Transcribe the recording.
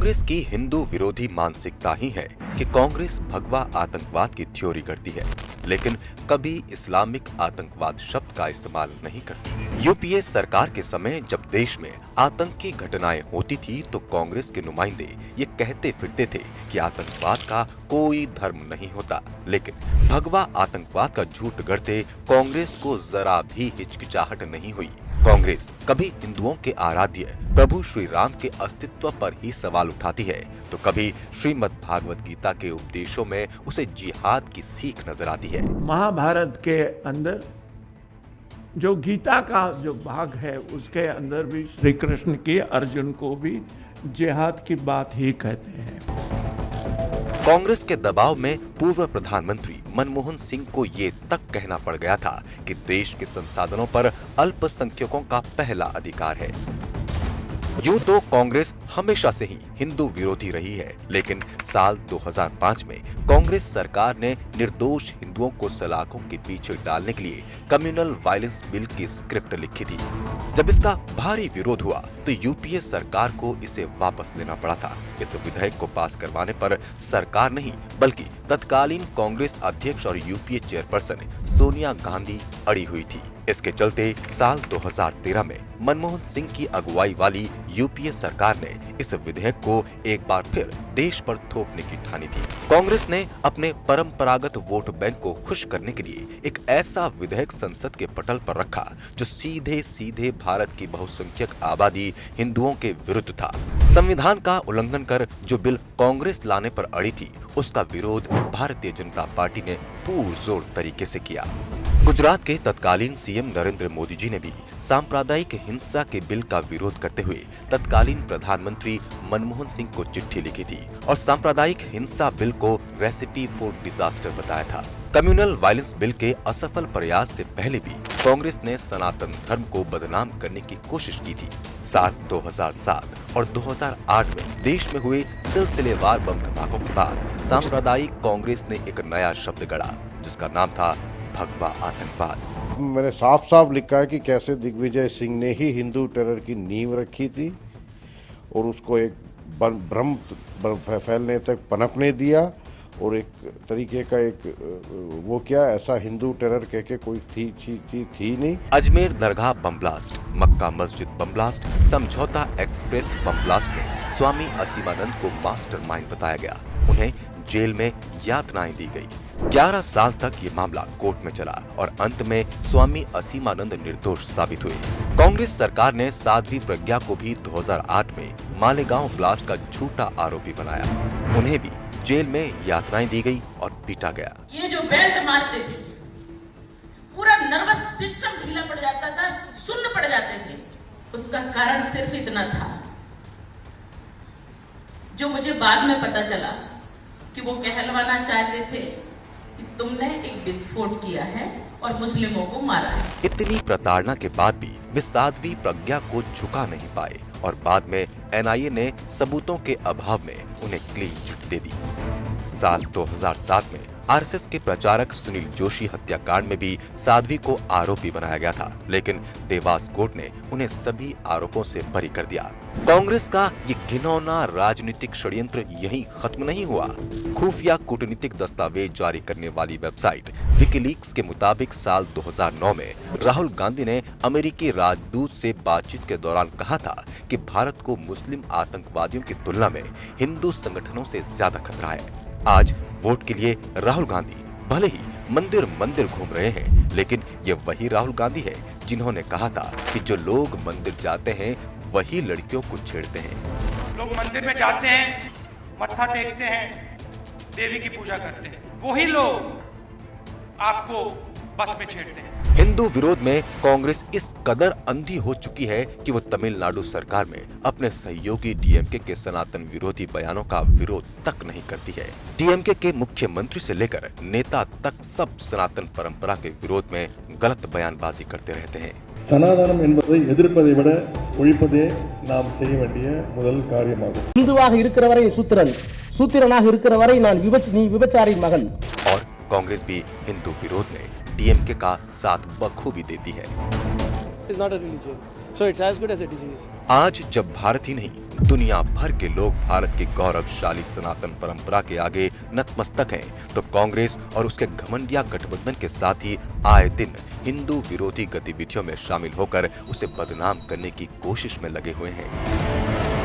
कांग्रेस की हिंदू विरोधी मानसिकता ही है कि कांग्रेस भगवा आतंकवाद की थ्योरी करती है, लेकिन कभी इस्लामिक आतंकवाद शब्द का इस्तेमाल नहीं करती। यूपीए सरकार के समय जब देश में आतंकी घटनाएं होती थी तो कांग्रेस के नुमाइंदे ये कहते फिरते थे कि आतंकवाद का कोई धर्म नहीं होता, लेकिन भगवा आतंकवाद का झूठ गढ़ते कांग्रेस को जरा भी हिचकिचाहट नहीं हुई। कांग्रेस कभी हिंदुओं के आराध्य प्रभु श्री राम के अस्तित्व पर ही सवाल उठाती है तो कभी श्रीमद् भागवत गीता के उपदेशों में उसे जिहाद की सीख नजर आती है। महाभारत के अंदर जो गीता का जो भाग है उसके अंदर भी श्री कृष्ण की अर्जुन को भी जिहाद की बात ही कहते हैं। कांग्रेस के दबाव में पूर्व प्रधानमंत्री मनमोहन सिंह को ये तक कहना पड़ गया था कि देश के संसाधनों पर अल्पसंख्यकों का पहला अधिकार है। यूं तो कांग्रेस हमेशा से ही हिंदू विरोधी रही है, लेकिन साल 2005 में कांग्रेस सरकार ने निर्दोष हिंदुओं को सलाखों के पीछे डालने के लिए कम्युनल वायलेंस बिल की स्क्रिप्ट लिखी थी। जब इसका भारी विरोध हुआ तो यूपीए सरकार को इसे वापस लेना पड़ा था। इस विधेयक को पास करवाने पर सरकार नहीं बल्कि तत्कालीन कांग्रेस अध्यक्ष और यूपीए चेयरपर्सन सोनिया गांधी अड़ी हुई थी। इसके चलते साल 2013 में मनमोहन सिंह की अगुवाई वाली यूपीए सरकार ने इस विधेयक को एक बार फिर देश पर थोपने की ठानी थी। कांग्रेस ने अपने परंपरागत वोट बैंक को खुश करने के लिए एक ऐसा विधेयक संसद के पटल पर रखा जो सीधे सीधे भारत की बहुसंख्यक आबादी हिंदुओं के विरुद्ध था। संविधान का उल्लंघन कर जो बिल कांग्रेस लाने पर अड़ी थी उसका विरोध भारतीय जनता पार्टी ने पुरजोर तरीके से किया। गुजरात के तत्कालीन सीएम नरेंद्र मोदी जी ने भी सांप्रदायिक हिंसा के बिल का विरोध करते हुए तत्कालीन प्रधानमंत्री मनमोहन सिंह को चिट्ठी लिखी थी और सांप्रदायिक हिंसा बिल को रेसिपी फॉर डिजास्टर बताया था। कम्युनल वायलेंस बिल के असफल प्रयास से पहले भी कांग्रेस ने सनातन धर्म को बदनाम करने की कोशिश की थी। साल 2007 और 2008 में देश में हुए सिलसिलेवार बम धमाकों के बाद सांप्रदायिक कांग्रेस ने एक नया शब्द गढ़ा जिसका नाम था भगवा आतंकवाद। मैंने साफ साफ लिखा है कि कैसे दिग्विजय सिंह ने ही हिंदू टेरर की नींव रखी थी और उसको एक भ्रम फैलने तक पनपने दिया और एक तरीके का एक वो क्या ऐसा हिंदू टेरर कह के कोई थी नहीं। अजमेर दरगाह बम ब्लास्ट, मक्का मस्जिद बम ब्लास्ट, समझौता एक्सप्रेस बम ब्लास्ट में स्वामी असीमानंद को मास्टरमाइंड बताया गया। उन्हें जेल में यातनाएं दी गई। 11 साल तक ये मामला कोर्ट में चला और अंत में स्वामी असीमानंद निर्दोष साबित हुए। कांग्रेस सरकार ने साध्वी प्रज्ञा को भी 2008 में मालेगांव ब्लास्ट का झूठा आरोपी बनाया। उन्हें भी जेल में यातनाएं दी गई और पीटा गया। ये जो बेल्ट मारते थे पूरा नर्वस सिस्टम ढीला पड़ जाता था, सुन्न पड़ जाते थे। उसका कारण सिर्फ इतना था जो मुझे बाद में पता चला कि वो कहलवाना चाहते थे कि तुमने एक विस्फोट किया है और मुस्लिमों को मारा है। इतनी प्रताड़ना के बाद भी वे साध्वी प्रज्ञा को झुका नहीं पाए और बाद में एनआईए ने सबूतों के अभाव में उन्हें क्लीन चिट दे दी। साल 2007 में आरएसएस के प्रचारक सुनील जोशी हत्याकांड में भी साध्वी को आरोपी बनाया गया था, लेकिन देवास कोर्ट ने उन्हें सभी आरोपों से बरी कर दिया। कांग्रेस का ये घिनौना राजनीतिक षड्यंत्र यहीं खत्म नहीं हुआ। खुफिया कूटनीतिक दस्तावेज जारी करने वाली वेबसाइट विकीलीक्स के मुताबिक साल 2009 में राहुल गांधी ने अमेरिकी राजदूत से बातचीत के दौरान कहा था कि भारत को मुस्लिम आतंकवादियों की तुलना में हिंदू संगठनों से ज्यादा खतरा है। आज वोट के लिए राहुल गांधी भले ही मंदिर मंदिर घूम रहे हैं, लेकिन ये वही राहुल गांधी है जिन्होंने कहा था कि जो लोग मंदिर जाते हैं वही लड़कियों को छेड़ते हैं। लोग मंदिर में जाते हैं, मत्था टेकते हैं, देवी की पूजा करते हैं, वही लोग आपको बस में छेड़ते हैं। हिंदू विरोध में कांग्रेस इस कदर अंधी हो चुकी है कि वो तमिलनाडु सरकार में अपने सहयोगी डीएमके के सनातन विरोधी बयानों का विरोध तक नहीं करती है। डीएमके के मुख्यमंत्री से लेकर नेता तक सब सनातन परंपरा के विरोध में गलत बयानबाजी करते रहते हैं। சனாதனம் என்பதை எதிர்ப்பதை விட ஒழிப்பதே நாம் செய்ய வேண்டிய முதல் காரியமாகும். இந்துவாக இருக்கிற வரை சூத்திரன், சூத்திரனாக இருக்கிற வரை நீ விபச்சாரின் மகன்। और कांग्रेस भी हिंदू विरोध में डीएमके का साथ बखूबी देती है। It's not a religion. So it's as good as a disease. आज जब भारत ही नहीं दुनिया भर के लोग भारत की गौरवशाली सनातन परंपरा के आगे नतमस्तक हैं, तो कांग्रेस और उसके घमंडिया गठबंधन के साथ ही आए दिन हिंदू विरोधी गतिविधियों में शामिल होकर उसे बदनाम करने की कोशिश में लगे हुए हैं।